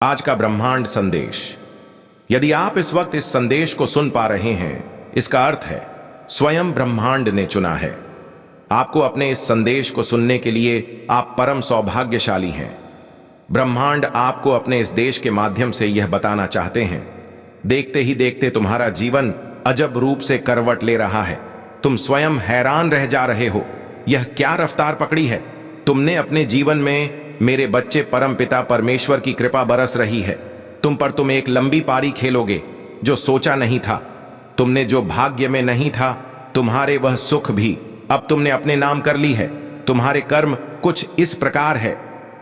आज का ब्रह्मांड संदेश। यदि आप इस वक्त इस संदेश को सुन पा रहे हैं, इसका अर्थ है स्वयं ब्रह्मांड ने चुना है आपको अपने इस संदेश को सुनने के लिए। आप परम सौभाग्यशाली हैं। ब्रह्मांड आपको अपने इस देश के माध्यम से यह बताना चाहते हैं। देखते ही देखते तुम्हारा जीवन अजब रूप से करवट ले रहा है। तुम स्वयं हैरान रह जा रहे हो, यह क्या रफ्तार पकड़ी है। तुमने अपने जीवन में मेरे बच्चे परम पिता परमेश्वर की कृपा बरस रही है तुम एक लंबी पारी खेलोगे जो सोचा नहीं था। तुमने जो भाग्य में नहीं था, तुम्हारे वह सुख भी अब तुमने अपने नाम कर ली है। तुम्हारे कर्म कुछ इस प्रकार है।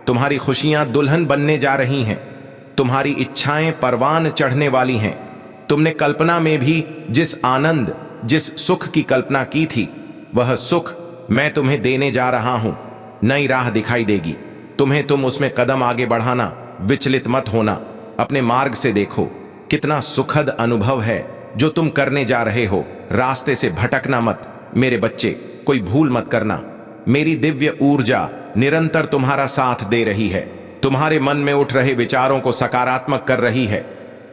तुम्हारी खुशियां दुल्हन बनने जा रही हैं। तुम्हारी इच्छाएं परवान चढ़ने वाली हैं। तुमने कल्पना में भी जिस आनंद, जिस सुख की कल्पना की थी, वह सुख मैं तुम्हें देने जा रहा हूं। नई राह दिखाई देगी तुम्हें। तुम उसमें कदम आगे बढ़ाना, विचलित मत होना। अपने मार्ग से देखो, कितना सुखद अनुभव है जो तुम करने जा रहे हो। रास्ते से भटकना मत मेरे बच्चे, कोई भूल मत करना। मेरी दिव्य ऊर्जा निरंतर तुम्हारा साथ दे रही है। तुम्हारे मन में उठ रहे विचारों को सकारात्मक कर रही है।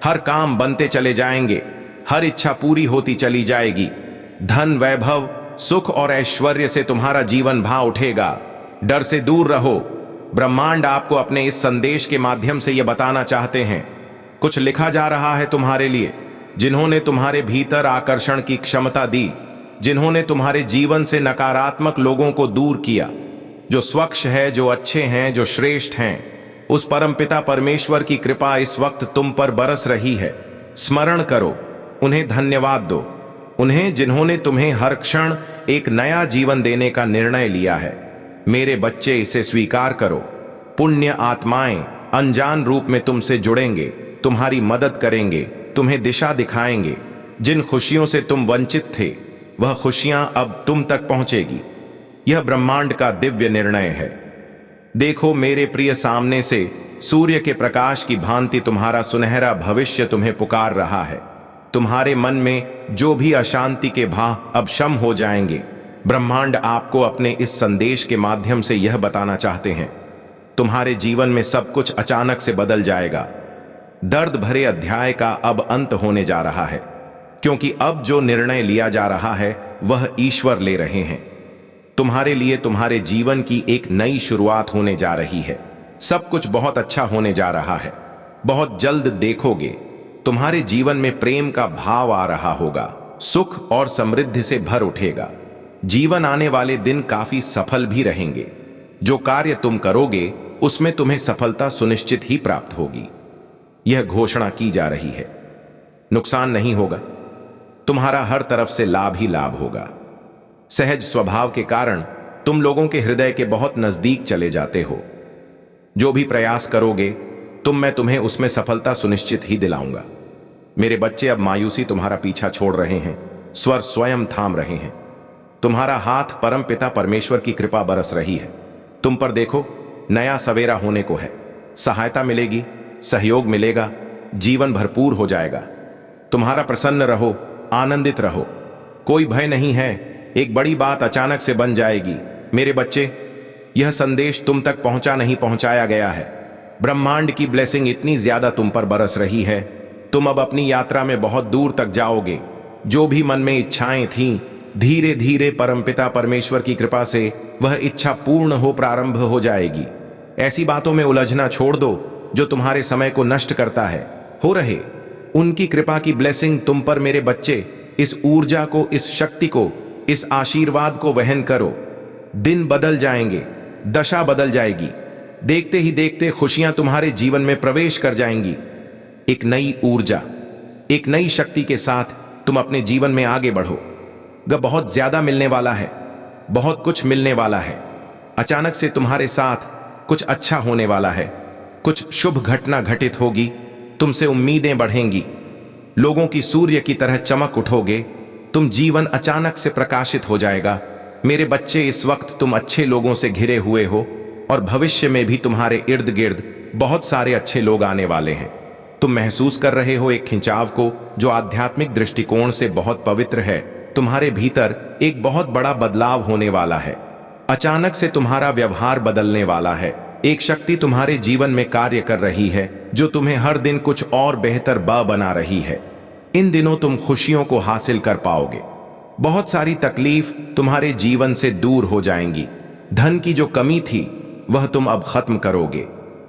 हर काम बनते चले जाएंगे, हर इच्छा पूरी होती चली जाएगी। धन, वैभव, सुख और ऐश्वर्य से तुम्हारा जीवन भाव उठेगा। डर से दूर रहो। ब्रह्मांड आपको अपने इस संदेश के माध्यम से यह बताना चाहते हैं, कुछ लिखा जा रहा है तुम्हारे लिए। जिन्होंने तुम्हारे भीतर आकर्षण की क्षमता दी, जिन्होंने तुम्हारे जीवन से नकारात्मक लोगों को दूर किया, जो स्वच्छ है, जो अच्छे हैं, जो श्रेष्ठ हैं, उस परमपिता परमेश्वर की कृपा इस वक्त तुम पर बरस रही है। स्मरण करो, उन्हें धन्यवाद दो। उन्हें जिन्होंने तुम्हें हर क्षण एक नया जीवन देने का निर्णय लिया है। मेरे बच्चे, इसे स्वीकार करो। पुण्य आत्माएं अनजान रूप में तुमसे जुड़ेंगे, तुम्हारी मदद करेंगे, तुम्हें दिशा दिखाएंगे। जिन खुशियों से तुम वंचित थे, वह खुशियां अब तुम तक पहुंचेगी। यह ब्रह्मांड का दिव्य निर्णय है। देखो मेरे प्रिय, सामने से सूर्य के प्रकाश की भांति तुम्हारा सुनहरा भविष्य तुम्हें पुकार रहा है। तुम्हारे मन में जो भी अशांति के भाव अब शम हो जाएंगे। ब्रह्मांड आपको अपने इस संदेश के माध्यम से यह बताना चाहते हैं, तुम्हारे जीवन में सब कुछ अचानक से बदल जाएगा। दर्द भरे अध्याय का अब अंत होने जा रहा है, क्योंकि अब जो निर्णय लिया जा रहा है वह ईश्वर ले रहे हैं। तुम्हारे लिए तुम्हारे जीवन की एक नई शुरुआत होने जा रही है। सब कुछ बहुत अच्छा होने जा रहा है। बहुत जल्द देखोगे तुम्हारे जीवन में प्रेम का भाव आ रहा होगा। सुख और समृद्धि से भर उठेगा। जीवन आने वाले दिन काफी सफल भी रहेंगे। जो कार्य तुम करोगे उसमें तुम्हें सफलता सुनिश्चित ही प्राप्त होगी। यह घोषणा की जा रही है। नुकसान नहीं होगा, तुम्हारा हर तरफ से लाभ ही लाभ होगा। सहज स्वभाव के कारण तुम लोगों के हृदय के बहुत नजदीक चले जाते हो। जो भी प्रयास करोगे मैं तुम्हें उसमें सफलता सुनिश्चित ही दिलाऊंगा। मेरे बच्चे, अब मायूसी तुम्हारा पीछा छोड़ रहे हैं, स्वर स्वयं थाम रहे हैं। तुम्हारा हाथ परम पिता परमेश्वर की कृपा बरस रही है। तुम पर देखो, नया सवेरा होने को है। सहायता मिलेगी, सहयोग मिलेगा, जीवन भरपूर हो जाएगा। तुम्हारा प्रसन्न रहो, आनंदित रहो, कोई भय नहीं है। एक बड़ी बात अचानक से बन जाएगी। मेरे बच्चे, यह संदेश तुम तक पहुंचाया गया है। ब्रह्मांड की ब्लेसिंग इतनी ज्यादा तुम पर बरस रही है, तुम अब अपनी यात्रा में बहुत दूर तक जाओगे। जो भी मन में इच्छाएं थीं, धीरे धीरे परमपिता परमेश्वर की कृपा से वह इच्छा पूर्ण हो प्रारंभ हो जाएगी। ऐसी बातों में उलझना छोड़ दो जो तुम्हारे समय को नष्ट करता है। हो रहे उनकी कृपा की ब्लेसिंग तुम पर मेरे बच्चे। इस ऊर्जा को, इस शक्ति को, इस आशीर्वाद को वहन करो। दिन बदल जाएंगे, दशा बदल जाएगी। देखते ही देखते खुशियां तुम्हारे जीवन में प्रवेश कर जाएंगी। एक नई ऊर्जा, एक नई शक्ति के साथ तुम अपने जीवन में आगे बढ़ो। बहुत ज्यादा मिलने वाला है, बहुत कुछ मिलने वाला है। अचानक से तुम्हारे साथ कुछ अच्छा होने वाला है। कुछ शुभ घटना घटित होगी। तुमसे उम्मीदें बढ़ेंगी। लोगों की सूर्य की तरह चमक उठोगे। तुम जीवन अचानक से प्रकाशित हो जाएगा। मेरे बच्चे, इस वक्त तुम अच्छे लोगों से घिरे हुए हो और भविष्य में भी तुम्हारे इर्द गिर्द बहुत सारे अच्छे लोग आने वाले हैं। तुम महसूस कर रहे हो एक खिंचाव को जो आध्यात्मिक दृष्टिकोण से बहुत पवित्र है। तुम्हारे भीतर एक बहुत बड़ा बदलाव होने वाला है। अचानक से तुम्हारा व्यवहार बदलने वाला है। एक शक्ति तुम्हारे जीवन में कार्य कर रही है जो तुम्हें हर दिन कुछ और बेहतर बना रही है। इन दिनों तुम खुशियों को हासिल कर पाओगे। बहुत सारी तकलीफ तुम्हारे जीवन से दूर हो जाएंगी। धन की जो कमी थी वह तुम अब खत्म करोगे।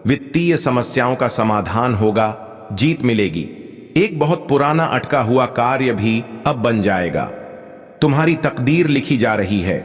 वित्तीय समस्याओं का समाधान होगा, जीत मिलेगी। एक बहुत पुराना अटका हुआ कार्य भी अब बन जाएगा। तुम्हारी तकदीर लिखी जा रही है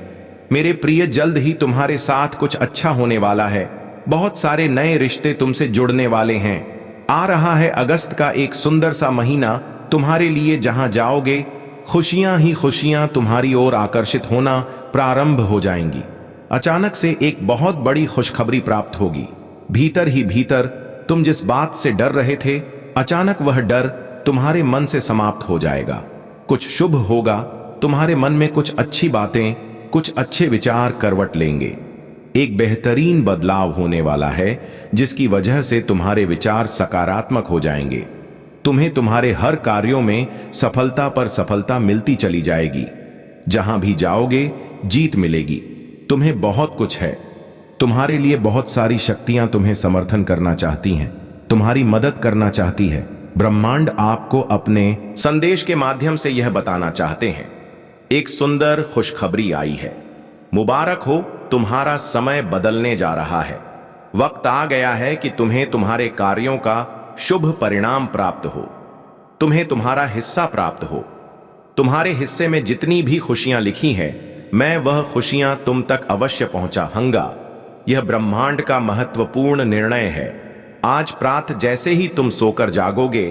मेरे प्रिय। जल्द ही तुम्हारे साथ कुछ अच्छा होने वाला है। बहुत सारे नए रिश्ते तुमसे जुड़ने वाले हैं। आ रहा है अगस्त का एक सुंदर सा महीना तुम्हारे लिए, जहां जाओगे खुशियां ही खुशियां तुम्हारी ओर आकर्षित होना प्रारंभ हो जाएंगी। अचानक से एक बहुत बड़ी खुशखबरी प्राप्त होगी। भीतर ही भीतर तुम जिस बात से डर रहे थे, अचानक वह डर तुम्हारे मन से समाप्त हो जाएगा। कुछ शुभ होगा, तुम्हारे मन में कुछ अच्छी बातें, कुछ अच्छे विचार करवट लेंगे। एक बेहतरीन बदलाव होने वाला है जिसकी वजह से तुम्हारे विचार सकारात्मक हो जाएंगे। तुम्हें तुम्हारे हर कार्यों में सफलता पर सफलता मिलती चली जाएगी। जहां भी जाओगे जीत मिलेगी। तुम्हें बहुत कुछ है। तुम्हारे लिए बहुत सारी शक्तियां तुम्हें समर्थन करना चाहती हैं, तुम्हारी मदद करना चाहती है। ब्रह्मांड आपको अपने संदेश के माध्यम से यह बताना चाहते हैं, एक सुंदर खुशखबरी आई है। मुबारक हो, तुम्हारा समय बदलने जा रहा है। वक्त आ गया है कि तुम्हें तुम्हारे कार्यों का शुभ परिणाम प्राप्त हो। तुम्हें तुम्हारा हिस्सा प्राप्त हो। तुम्हारे हिस्से में जितनी भी खुशियां लिखी हैं, मैं वह खुशियां तुम तक अवश्य पहुंचाऊंगा। यह ब्रह्मांड का महत्वपूर्ण निर्णय है। आज प्रातः जैसे ही तुम सोकर जागोगे,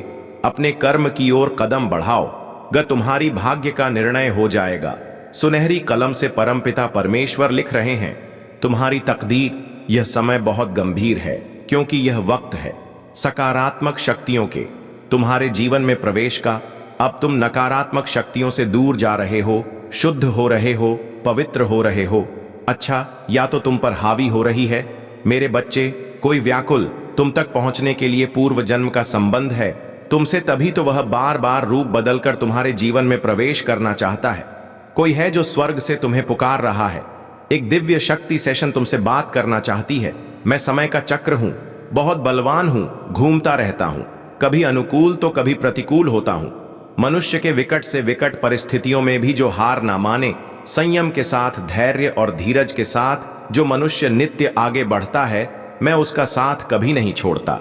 अपने कर्म की ओर कदम बढ़ाओ। तुम्हारी भाग्य का निर्णय हो जाएगा। सुनहरी कलम से परमपिता परमेश्वर लिख रहे हैं, तुम्हारी तकदीर। यह समय बहुत गंभीर है, क्योंकि यह वक्त है सकारात्मक शक्तियों के तुम्हारे जीवन में प्रवेश का। अब तुम नकारात्मक शक्तियों से दूर जा रहे हो, शुद्ध हो रहे हो, पवित्र हो रहे हो। अच्छा, या तो तुम पर हावी हो रही है। मेरे बच्चे, कोई व्याकुल तुम तक पहुंचने के लिए पूर्व जन्म का संबंध है तुमसे, तभी तो वह बार बार रूप बदलकर तुम्हारे जीवन में प्रवेश करना चाहता है। कोई है जो स्वर्ग से तुम्हें पुकार रहा है। एक दिव्य शक्ति सेशन तुमसे बात करना चाहती है। मैं समय का चक्र हूं, बहुत बलवान हूं, घूमता रहता हूं, कभी अनुकूल तो कभी प्रतिकूल होता हूं। मनुष्य के विकट से विकट परिस्थितियों में भी जो हार ना माने, संयम के साथ, धैर्य और धीरज के साथ जो मनुष्य नित्य आगे बढ़ता है, मैं उसका साथ कभी नहीं छोड़ता।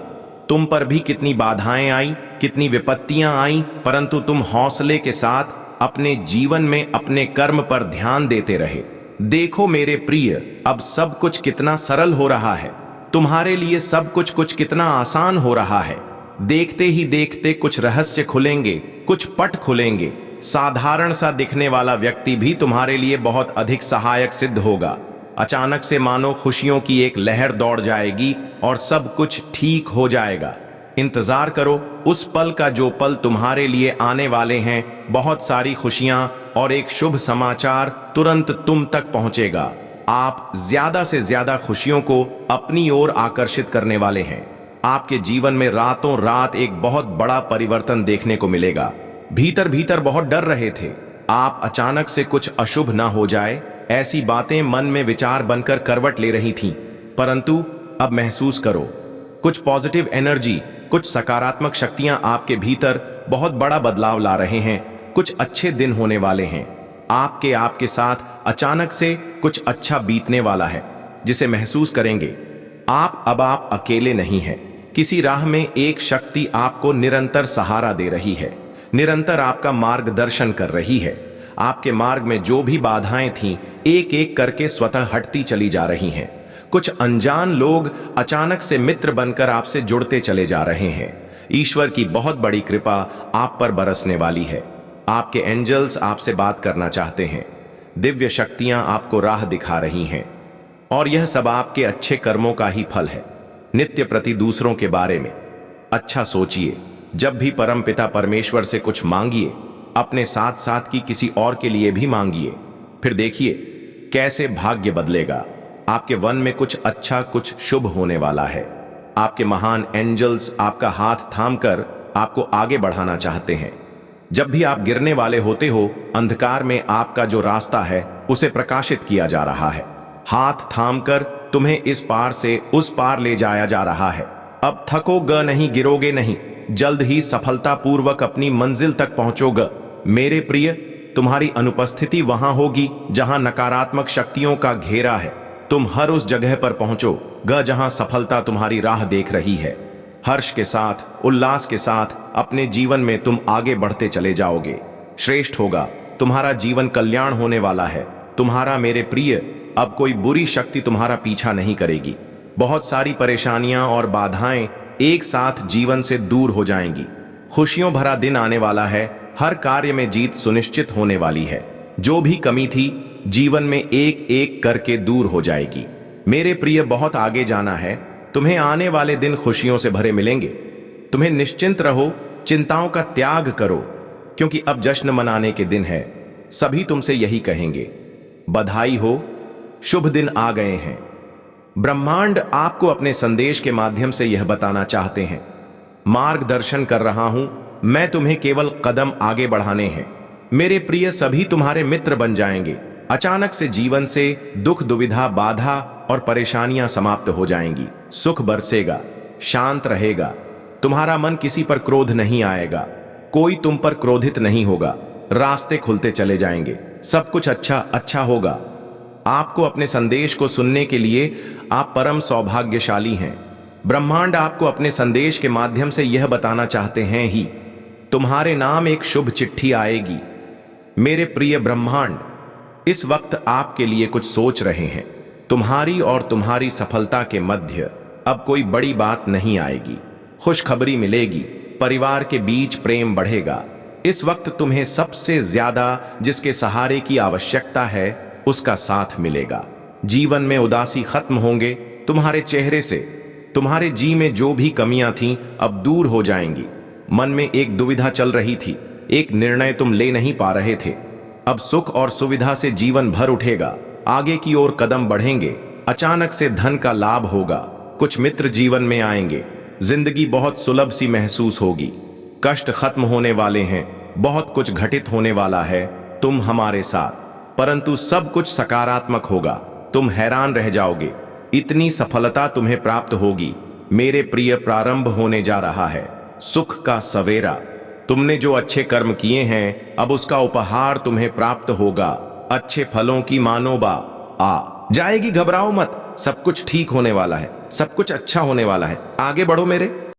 तुम पर भी कितनी बाधाएं आई, कितनी विपत्तियां आई, परंतु तुम हौसले के साथ अपने जीवन में अपने कर्म पर ध्यान देते रहे। देखो मेरे प्रिय, अब सब कुछ कितना सरल हो रहा है। तुम्हारे लिए सब कुछ कितना आसान हो रहा है। देखते ही देखते कुछ रहस्य खुलेंगे, कुछ पट खुलेंगे। साधारण सा दिखने वाला व्यक्ति भी तुम्हारे लिए बहुत अधिक सहायक सिद्ध होगा। अचानक से मानो खुशियों की एक लहर दौड़ जाएगी और सब कुछ ठीक हो जाएगा। इंतजार करो उस पल का, जो पल तुम्हारे लिए आने वाले हैं। बहुत सारी खुशियां और एक शुभ समाचार तुरंत तुम तक पहुंचेगा। आप ज्यादा से ज्यादा खुशियों को अपनी ओर आकर्षित करने वाले हैं। आपके जीवन में रातों रात एक बहुत बड़ा परिवर्तन देखने को मिलेगा। भीतर भीतर बहुत डर रहे थे आप अचानक से कुछ अशुभ ना हो जाए, ऐसी बातें मन में विचार बनकर करवट ले रही थीं। परंतु अब महसूस करो, कुछ पॉजिटिव एनर्जी, कुछ सकारात्मक शक्तियां आपके भीतर बहुत बड़ा बदलाव ला रहे हैं। कुछ अच्छे दिन होने वाले हैं। आपके साथ अचानक से कुछ अच्छा बीतने वाला है, जिसे महसूस करेंगे। आप अकेले नहीं हैं। किसी राह में एक शक्ति आपको निरंतर सहारा दे रही है, निरंतर आपका मार्गदर्शन कर रही है। आपके मार्ग में जो भी बाधाएं थीं, एक एक करके स्वतः हटती चली जा रही हैं। कुछ अनजान लोग अचानक से मित्र बनकर आपसे जुड़ते चले जा रहे हैं। ईश्वर की बहुत बड़ी कृपा आप पर बरसने वाली है। आपके एंजल्स आपसे बात करना चाहते हैं। दिव्य शक्तियां आपको राह दिखा रही हैं, और यह सब आपके अच्छे कर्मों का ही फल है। नित्य प्रति दूसरों के बारे में अच्छा सोचिए। जब भी परमपिता परमेश्वर से कुछ मांगिए, अपने साथ साथ की किसी और के लिए भी मांगिए। फिर देखिए कैसे भाग्य बदलेगा। आपके वन में कुछ अच्छा, कुछ शुभ होने वाला है। आपके महान एंजल्स आपका हाथ थामकर आपको आगे बढ़ाना चाहते हैं। जब भी आप गिरने वाले होते हो, अंधकार में आपका जो रास्ता है उसे प्रकाशित किया जा रहा है। हाथ थामकर तुम्हें इस पार से उस पार ले जाया जा रहा है। अब थकोगे नहीं, गिरोगे नहीं, जल्द ही सफलतापूर्वक अपनी मंजिल तक पहुंचोगे। मेरे प्रिय, तुम्हारी अनुपस्थिति वहां होगी जहां नकारात्मक शक्तियों का घेरा है। तुम हर उस जगह पर पहुंचोगे जहां सफलता तुम्हारी राह देख रही है। हर्ष के साथ, उल्लास के साथ अपने जीवन में तुम आगे बढ़ते चले जाओगे। श्रेष्ठ होगा, तुम्हारा जीवन कल्याण होने वाला है। तुम्हारा मेरे प्रिय, अब कोई बुरी शक्ति तुम्हारा पीछा नहीं करेगी। बहुत सारी परेशानियां और बाधाएं एक साथ जीवन से दूर हो जाएंगी। खुशियों भरा दिन आने वाला है। हर कार्य में जीत सुनिश्चित होने वाली है। जो भी कमी थी जीवन में एक एक करके दूर हो जाएगी। मेरे प्रिय, बहुत आगे जाना है। तुम्हें आने वाले दिन खुशियों से भरे मिलेंगे। तुम्हें निश्चिंत रहो, चिंताओं का त्याग करो, क्योंकि अब जश्न मनाने के दिन है। सभी तुमसे यही कहेंगे, बधाई हो, शुभ दिन आ गए हैं। ब्रह्मांड आपको अपने संदेश के माध्यम से यह बताना चाहते हैं, मार्गदर्शन कर रहा हूं, मैं तुम्हें केवल कदम आगे बढ़ाने हैं। मेरे प्रिय, सभी तुम्हारे मित्र बन जाएंगे। अचानक से जीवन से दुख, दुविधा, बाधा और परेशानियां समाप्त हो जाएंगी। सुख बरसेगा, शांत रहेगा। तुम्हारा मन किसी पर क्रोध नहीं आएगा, कोई तुम पर क्रोधित नहीं होगा। रास्ते खुलते चले जाएंगे, सब कुछ अच्छा अच्छा होगा। आपको अपने संदेश को सुनने के लिए आप परम सौभाग्यशाली हैं। ब्रह्मांड आपको अपने संदेश के माध्यम से यह बताना चाहते हैं ही, तुम्हारे नाम एक शुभ चिट्ठी आएगी। मेरे प्रिय ब्रह्मांड इस वक्त आपके लिए कुछ सोच रहे हैं। तुम्हारी और तुम्हारी सफलता के मध्य अब कोई बड़ी बात नहीं आएगी। खुशखबरी मिलेगी, परिवार के बीच प्रेम बढ़ेगा। इस वक्त तुम्हें सबसे ज्यादा जिसके सहारे की आवश्यकता है उसका साथ मिलेगा। जीवन में उदासी खत्म होंगे तुम्हारे चेहरे से। तुम्हारे जी में जो भी कमियां थीं अब दूर हो जाएंगी। मन में एक दुविधा चल रही थी, एक निर्णय तुम ले नहीं पा रहे थे। अब सुख और सुविधा से जीवन भर उठेगा। आगे की ओर कदम बढ़ेंगे। अचानक से धन का लाभ होगा। कुछ मित्र जीवन में आएंगे। जिंदगी बहुत सुलभ सी महसूस होगी। कष्ट खत्म होने वाले हैं। बहुत कुछ घटित होने वाला है तुम हमारे साथ, परंतु सब कुछ सकारात्मक होगा। तुम हैरान रह जाओगे, इतनी सफलता तुम्हें प्राप्त होगी। मेरे प्रिय, प्रारंभ होने जा रहा है सुख का सवेरा। तुमने जो अच्छे कर्म किए हैं अब उसका उपहार तुम्हें प्राप्त होगा। अच्छे फलों की मानोबा आ जाएगी। घबराओ मत, सब कुछ ठीक होने वाला है, सब कुछ अच्छा होने वाला है। आगे बढ़ो मेरे